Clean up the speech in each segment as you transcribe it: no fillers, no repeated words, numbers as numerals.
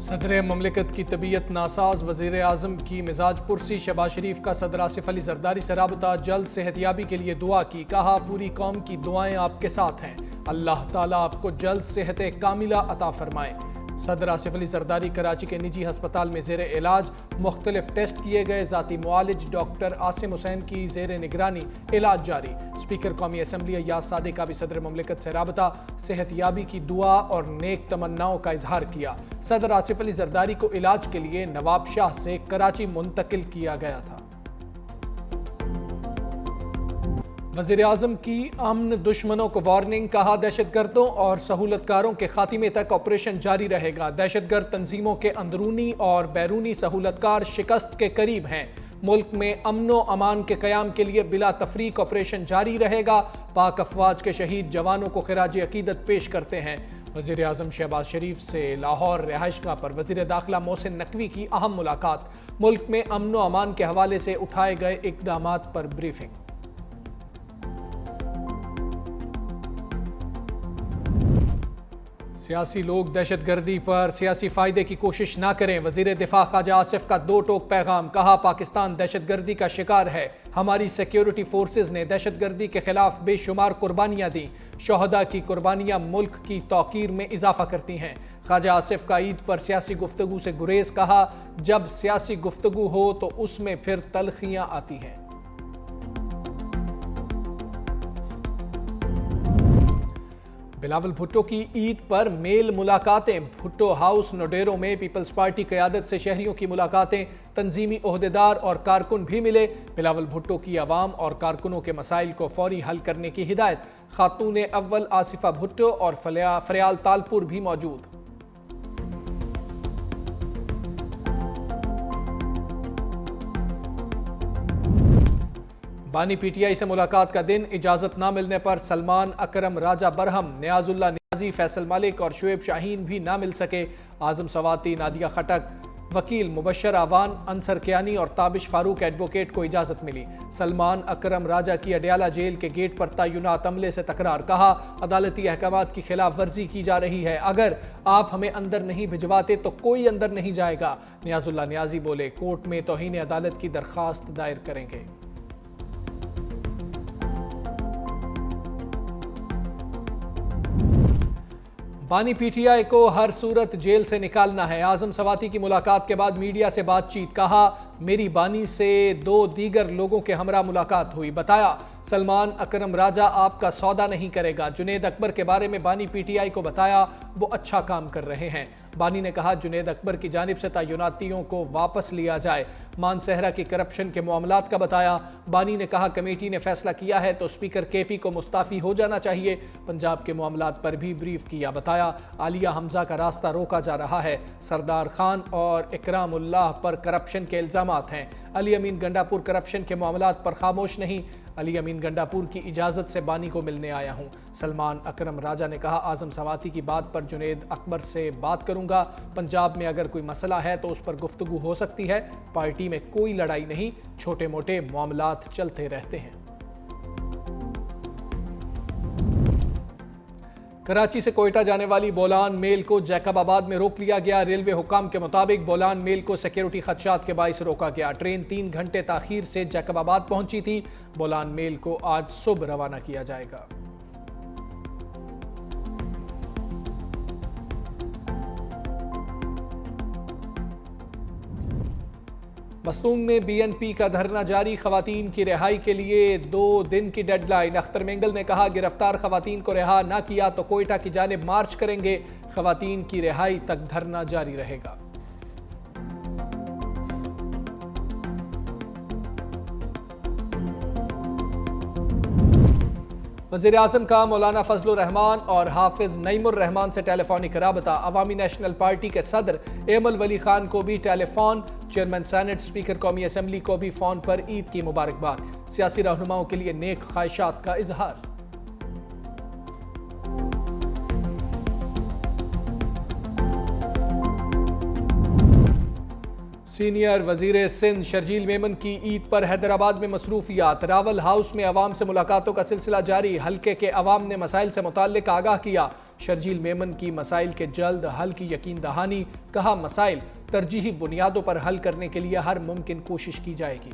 सदर ममलिकत की तबीयत नासाज, वज़ीर आज़म की मिजाज पुरसी। शहबाज शरीफ का सदर आसिफ अली जरदारी से राबता, जल्द सेहतयाबी के लिए दुआ की। कहा पूरी कौम की दुआएं आपके साथ हैं, अल्लाह ताला आपको जल्द सेहत कामिला अता फरमाए। सदर आसिफ अली जरदारी कराची के निजी हस्पताल में ज़ेर इलाज, मुख्तलिफ टेस्ट किए गए। ज़ाती मुआलिज डॉक्टर आसिम हुसैन की ज़ेर निगरानी इलाज जारी। स्पीकर कौमी असम्बली अय्याज सादिक का भी सदर ममलिकत से राबता, सेहतयाबी की दुआ और नेक तमन्नाओं का इजहार किया। सदर आसिफ अली जरदारी को इलाज के लिए नवाब शाह से कराची मुंतकिल किया गया था। वज़ीर आज़म की अमन दुश्मनों को वार्निंग। कहा दहशतगर्दों और सहूलतकारों के खात्मे तक ऑपरेशन जारी रहेगा। दहशतगर्द तंजीमों के अंदरूनी और बैरूनी सहूलतकार शिकस्त के करीब हैं। मुल्क में अमनो अमान के क़याम के लिए बिला तफरीक ऑपरेशन जारी रहेगा। पाक अफवाज के शहीद जवानों को खिराज अकीदत पेश करते हैं। वज़ीर आज़म शहबाज शरीफ से लाहौर रिहाइशगाह पर वज़ीर दाखिला मोहसिन नकवी की अहम मुलाकात। मुल्क में अमनो अमान के हवाले से उठाए गए इक़दामात पर ब्रीफिंग। सियासी लोग दहशतगर्दी पर सियासी फायदे की कोशिश ना करें। वजीर दिफा ख्वाजा आसिफ का दो टोक पैगाम। कहा पाकिस्तान दहशतगर्दी का शिकार है, हमारी सिक्योरिटी फोर्सेज ने दहशतगर्दी के खिलाफ बेशुमार कुर्बानियां दी। शोहदा की कुर्बानियां मुल्क की तौकीर में इजाफा करती हैं। ख्वाजा आसिफ का ईद पर सियासी गुफ्तगू से गुरेज। कहा जब सियासी गुफ्तगू हो तो उसमें फिर तलखियां आती हैं। बिलावल भुट्टो की ईद पर मेल मुलाकातें। भुट्टो हाउस नोडेरो में पीपल्स पार्टी क़यादत से शहरियों की मुलाकातें। तंजीमी ओहदेदार और कारकुन भी मिले। बिलावल भुट्टो की आवाम और कारकुनों के मसाइल को फौरी हल करने की हिदायत। खातून अव्वल आसिफा भुट्टो और फरियाल तालपुर भी मौजूद। बानी पीटीआई से मुलाकात का दिन। इजाजत ना मिलने पर सलमान अकरम, राजा बरहम, नियाजुल्ला नियाजी, फैसल मलिक और शुएब शाहीन भी ना मिल सके। आजम सवाती, नादिया खटक, वकील मुबशर आवान, अंसर कियानी और ताबिश फारूक एडवोकेट को इजाजत मिली। सलमान अकरम राजा की अडयाला जेल के गेट पर तय्युनात अमले से तकरार। कहा अदालती अहकामात की खिलाफ वर्जी की जा रही है, अगर आप हमें अंदर नहीं भिजवाते तो कोई अंदर नहीं जाएगा। नियाजुल्ला नियाजी बोले कोर्ट में तौहीन अदालत की दरखास्त दायर करेंगे। बानी पीटीआई को हर सूरत जेल से निकालना है। आजम सवाती की मुलाकात के बाद मीडिया से बातचीत। कहा मेरी बानी से दो दीगर लोगों के हमरा मुलाकात हुई। बताया सलमान अकरम राजा आपका सौदा नहीं करेगा। जुनेद अकबर के बारे में बानी पीटीआई को बताया वो अच्छा काम कर रहे हैं। बानी ने कहा जुनेद अकबर की जानिब से तय्युनातियों को वापस लिया जाए। मान सेहरा की करप्शन के मामलात का बताया। बानी ने कहा कमेटी ने फैसला किया है तो स्पीकर केपी को मुस्ताफ़ी हो जाना चाहिए। पंजाब के मामलात पर भी ब्रीफ किया। बताया आलिया हमजा का रास्ता रोका जा रहा है। सरदार खान और इकरामुल्लाह पर करप्शन के इल्ज़ामात हैं। अली अमीन गंडापुर करप्शन के मामलात पर खामोश नहीं। अली अमीन गंडापुर की इजाज़त से बानी को मिलने आया हूँ। सलमान अकरम राजा ने कहा आजम सवाती की बात पर जुनेद अकबर से बात करूँगा। पंजाब में अगर कोई मसला है तो उस पर गुफ्तगू हो सकती है। पार्टी में कोई लड़ाई नहीं, छोटे मोटे मामलात चलते रहते हैं। कराची से कोयटा जाने वाली बोलान मेल को जैकबाबाद में रोक लिया गया। रेलवे हुकाम के मुताबिक बोलान मेल को सिक्योरिटी खदशात के बाइस रोका गया। ट्रेन 3 घंटे ताखीर से जैकबाबाद पहुंची थी। बोलान मेल को आज सुबह रवाना किया जाएगा। मस्तूंग में बीएनपी का धरना जारी। खवातीन की रिहाई के लिए 2 दिन की डेडलाइन। अख्तर मेंगल ने कहा गिरफ्तार खवातीन को रिहा ना किया तो कोयटा की जानिब मार्च करेंगे। खवातीन की रिहाई तक धरना जारी रहेगा। वज़ीर आज़म का मौलाना फजलुर रहमान और हाफिज नईमुर रहमान से टेलीफोनिक राबता। अवामी नेशनल पार्टी के सदर एमल वली खान को भी टेलीफोन। चेयरमैन सेनेट, स्पीकर कौमी असम्बली को भी फोन पर ईद की मुबारकबाद। सियासी रहनुमाओं के लिए नेक ख्वाहिशात का इजहार। सीनियर वजीर सिंध शर्जील मेमन की ईद पर हैदराबाद में मसरूफियात। रावल हाउस में अवाम से मुलाकातों का सिलसिला जारी। हल्के के अवाम ने मसाइल से मुताल्लिक आगाह किया। शर्जील मेमन की मसाइल के जल्द हल की यकीन दहानी। कहा, मसाइल तरजीही बुनियादों पर हल करने के लिए हर मुमकिन कोशिश की जाएगी।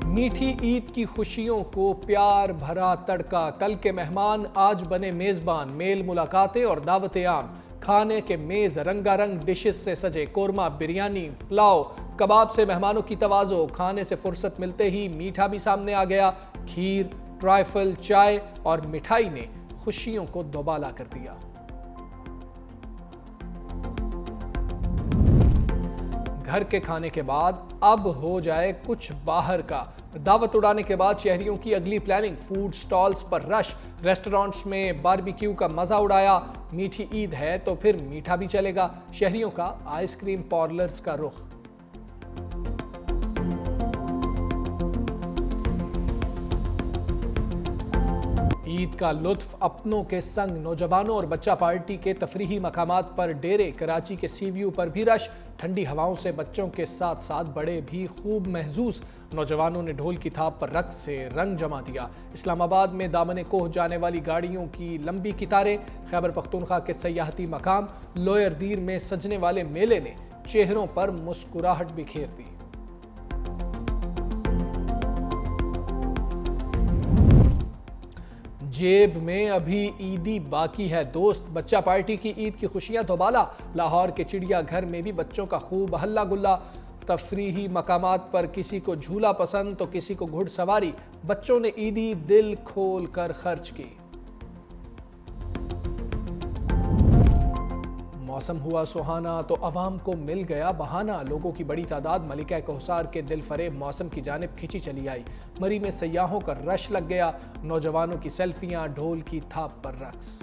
मीठी ईद की खुशियों को प्यार भरा तड़का। कल के मेहमान आज बने मेजबान। मेल मुलाकातें और दावतें आम। खाने के मेज रंगारंग डिशेस से सजे। कोरमा, बिरयानी, पुलाव, कबाब से मेहमानों की तवाज़ो। खाने से फुर्सत मिलते ही मीठा भी सामने आ गया। खीर, ट्राइफल, चाय और मिठाई ने खुशियों को दोबाला कर दिया। घर के खाने के बाद अब हो जाए कुछ बाहर का। दावत उड़ाने के बाद शहरियों की अगली प्लानिंग। फूड स्टॉल्स पर रश। रेस्टोरेंट्स में बारबेक्यू का मजा उड़ाया। मीठी ईद है तो फिर मीठा भी चलेगा। शहरियों का आइसक्रीम पार्लर्स का रुख। ईद का लुत्फ अपनों के संग। नौजवानों और बच्चा पार्टी के तफरीही मकामात पर डेरे। कराची के सी व्यू पर भी रश। ठंडी हवाओं से बच्चों के साथ साथ बड़े भी खूब महजूस। नौजवानों ने ढोल की थाप पर रक्स से रंग जमा दिया। इस्लामाबाद में दामने कोह जाने वाली गाड़ियों की लंबी कितारें। खैबर पख्तूनख्वा के सयाहती मकाम लोयर दीर में सजने वाले मेले ने चेहरों पर मुस्कुराहट बिखेर दी। जेब में अभी ईदी बाकी है दोस्त। बच्चा पार्टी की ईद की खुशियां दोबाला। लाहौर के चिड़ियाघर में भी बच्चों का खूब हल्ला गुल्ला। तफरीही मकामात पर किसी को झूला पसंद तो किसी को घुड़सवारी। बच्चों ने ईदी दिल खोल कर खर्च की। मौसम हुआ सुहाना तो अवाम को मिल गया बहाना। लोगों की बड़ी तादाद मलिका कोहसार के दिल फरेब मौसम की जानिब खिंची चली आई। मरी में सयाहों का रश लग गया। नौजवानों की सेल्फियां, ढोल की थाप पर रक्स।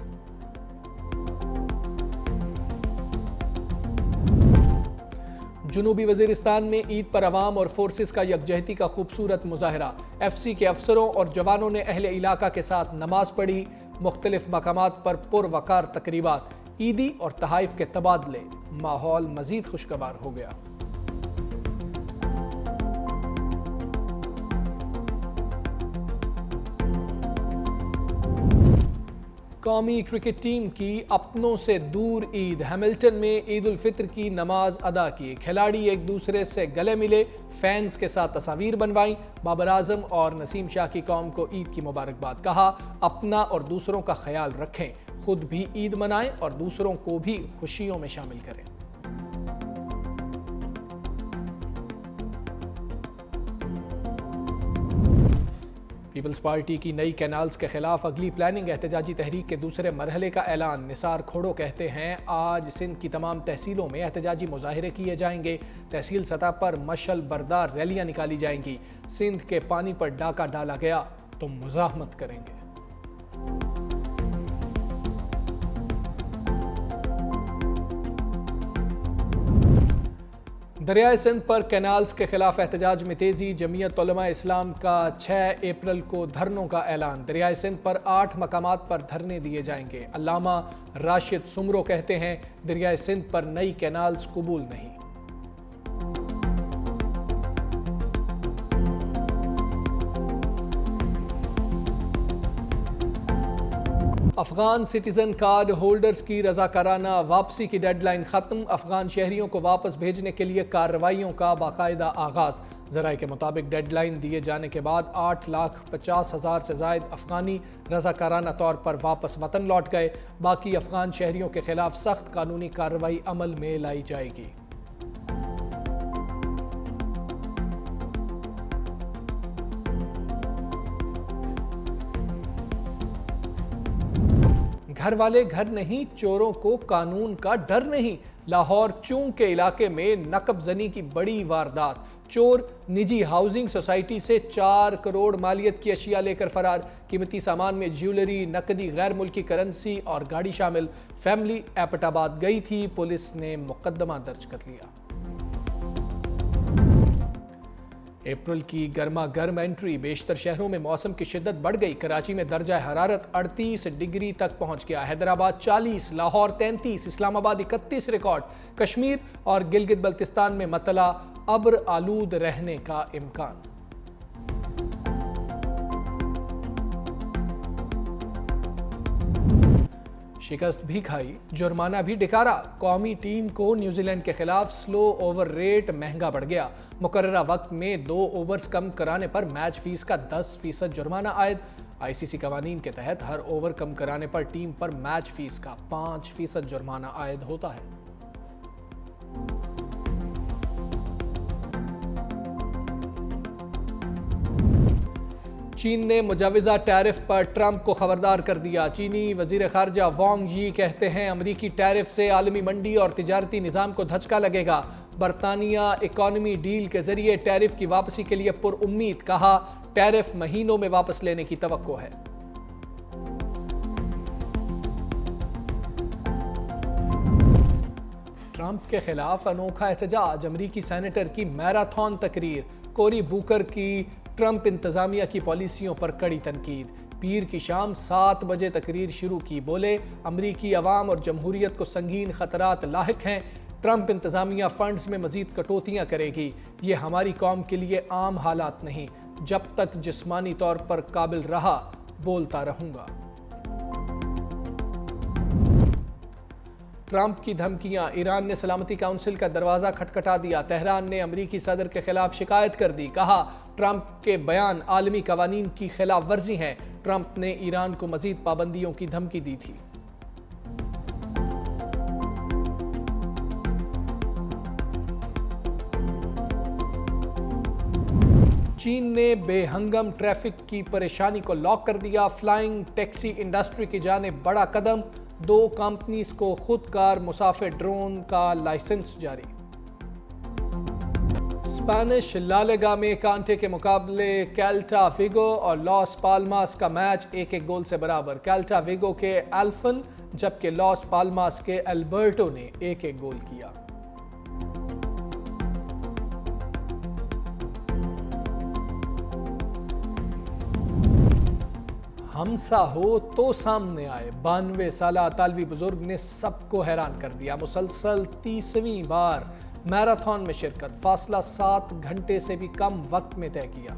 जुनूबी वजीरिस्तान में ईद पर अवाम और फोर्सेस का यकजहती का खूबसूरत मुजाहरा। एफसी के अफसरों और जवानों ने अहले इलाका के साथ नमाज पढ़ी। मुख्तलिफ मकामात पर पुरवकार तकरीबात। ईदी और तहाइफ के तबादले। माहौल मजीद खुशगवार हो गया। कौमी क्रिकेट टीम की अपनों से दूर ईद। हैमिल्टन में ईद उल फित्र की नमाज अदा की। खिलाड़ी एक दूसरे से गले मिले। फैंस के साथ तस्वीर बनवाई। बाबर आजम और नसीम शाह की कौम को ईद की मुबारकबाद। कहा, अपना और दूसरों का ख्याल रखें। खुद भी ईद मनाएं और दूसरों को भी खुशियों में शामिल करें। पीपल्स पार्टी की नई कैनाल्स के खिलाफ अगली प्लानिंग। एहतजाजी तहरीक के दूसरे मरहले का ऐलान। निसार खोड़ो कहते हैं, आज सिंध की तमाम तहसीलों में एहतजाजी मुजाहिरे किए जाएंगे। तहसील सतह पर मशल बरदार रैलियां निकाली जाएंगी। सिंध के पानी पर डाका डाला गया तो मुजाहमत करेंगे। दरियाए सिंध पर कैनाल्स के खिलाफ एहतजाज में तेजी। जमीयत उलमा इस्लाम का 6 अप्रैल को धरनों का ऐलान। दरियाए सिंध पर 8 मकामात पर धरने दिए जाएंगे। अल्लामा राशिद सुमरो कहते हैं, दरियाए सिंध पर नई कैनाल्स कबूल नहीं। अफगान सिटीजन कार्ड होल्डर्स की रजाकाराना वापसी की डेडलाइन खत्म। अफगान शहरियों को वापस भेजने के लिए कार्रवाइयों का बाकायदा आगाज। जराये के मुताबिक डेडलाइन दिए जाने के बाद 8,50,000 से जायद अफगानी रजाकाराना तौर पर वापस वतन लौट गए। बाकी अफगान शहरियों के खिलाफ सख्त कानूनी कार्रवाई अमल में लाई जाएगी। घर वाले घर नहीं, चोरों को कानून का डर नहीं। लाहौर चूंग के इलाके में नकबजनी की बड़ी वारदात। चोर निजी हाउसिंग सोसाइटी से 4 करोड़ मालियत की अशिया लेकर फरार। कीमती सामान में ज्वेलरी, नकदी, गैर मुल्की करेंसी और गाड़ी शामिल। फैमिली एबटाबाद गई थी। पुलिस ने मुकदमा दर्ज कर लिया। अप्रैल की गर्मा गर्म एंट्री, बेशतर शहरों में मौसम की शिद्दत बढ़ गई। कराची में दर्जा हरारत 38 डिग्री तक पहुंच गया। हैदराबाद 40, लाहौर 33, इस्लामाबाद 31 रिकॉर्ड। कश्मीर और गिलगित बल्तिस्तान में मतला अब्र आलूद रहने का इम्कान। शिकस्त भी खाई, जुर्माना भी डिकारा। कौमी टीम को न्यूजीलैंड के खिलाफ स्लो ओवर रेट महंगा पड़ गया। मुकर्ररा वक्त में 2 ओवर्स कम कराने पर मैच फीस का 10% जुर्माना आयद। आईसीसी कवानीन के तहत हर ओवर कम कराने पर टीम पर मैच फीस का 5% जुर्माना आयद होता है। चीन ने मुजवजा टैरिफ पर ट्रंप को खबरदार कर दिया। चीनी वजीर खारजा वांग यी कहते हैं अमरीकी टैरिफ से आलमी मंडी और तिजारती निज़ाम को धचका लगेगा। बरतानिया इकॉनमी डील के जरिए टैरिफ की वापसी के लिए पुरउम्मीद, कहा टैरिफ महीनों में वापस लेने की तवक्को है। ट्रंप के खिलाफ अनोखा एहतजाज, अमरीकी सेनेटर की मैराथन तकरीर। कोरी बुकर की ट्रंप इंतजामिया की पॉलिसियों पर कड़ी तनकीद। पीर की शाम 7 बजे तकरीर शुरू की, बोले अमरीकी अवाम और जमहूरियत को संगीन खतरात लाहिक हैं। ट्रंप इंतजामिया फंड्स में मजीद कटौतियां करेगी। ये हमारी कौम के लिए आम हालात नहीं। जब तक जिस्मानी तौर पर काबिल रहा बोलता रहूंगा। ट्रंप की धमकियां, ईरान ने सलामती काउंसिल का दरवाजा खटखटा दिया। तेहरान ने अमरीकी सदर के खिलाफ शिकायत कर दी, कहा ट्रंप के बयान आलमी कवानीन की खिलाफ वर्जी हैं। ट्रंप ने ईरान को मजीद पाबंदियों की धमकी दी थी। चीन ने बेहंगम ट्रैफिक की परेशानी को लॉक कर दिया। फ्लाइंग टैक्सी इंडस्ट्री की जानिब बड़ा कदम, 2 कंपनीज को खुदकार मुसाफिर ड्रोन का लाइसेंस जारी। स्पेनिश ला लीगा में कांटे के मुकाबले कैल्टा विगो और लॉस पाल्मास का मैच 1-1 गोल से बराबर। कैल्टा विगो के एल्फन जबकि लॉस पाल्मास के एल्बर्टो ने 1-1 गोल किया। हमसा हो तो सामने आए, 92 साला अतालवी बुजुर्ग ने सबको हैरान कर दिया। मुसलसल 30वीं बार मैराथन में शिरकत, फासला 7 घंटे से भी कम वक्त में तय किया।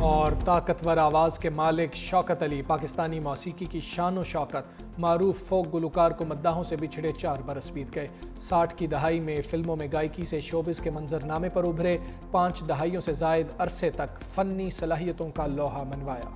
और ताकतवर आवाज के मालिक शौकत अली, पाकिस्तानी मौसीकी की शान शौकत, मारूफ फोक गुलकार को मद्दाहों से बिछड़े 4 बरस बीत गए। 60 की दहाई में फिल्मों में गायकी से शोबिस के मंजरनामे पर उभरे, 5 दहाइयों से जायद अरसे तक फन्नी सलाहियतों का लोहा मनवाया।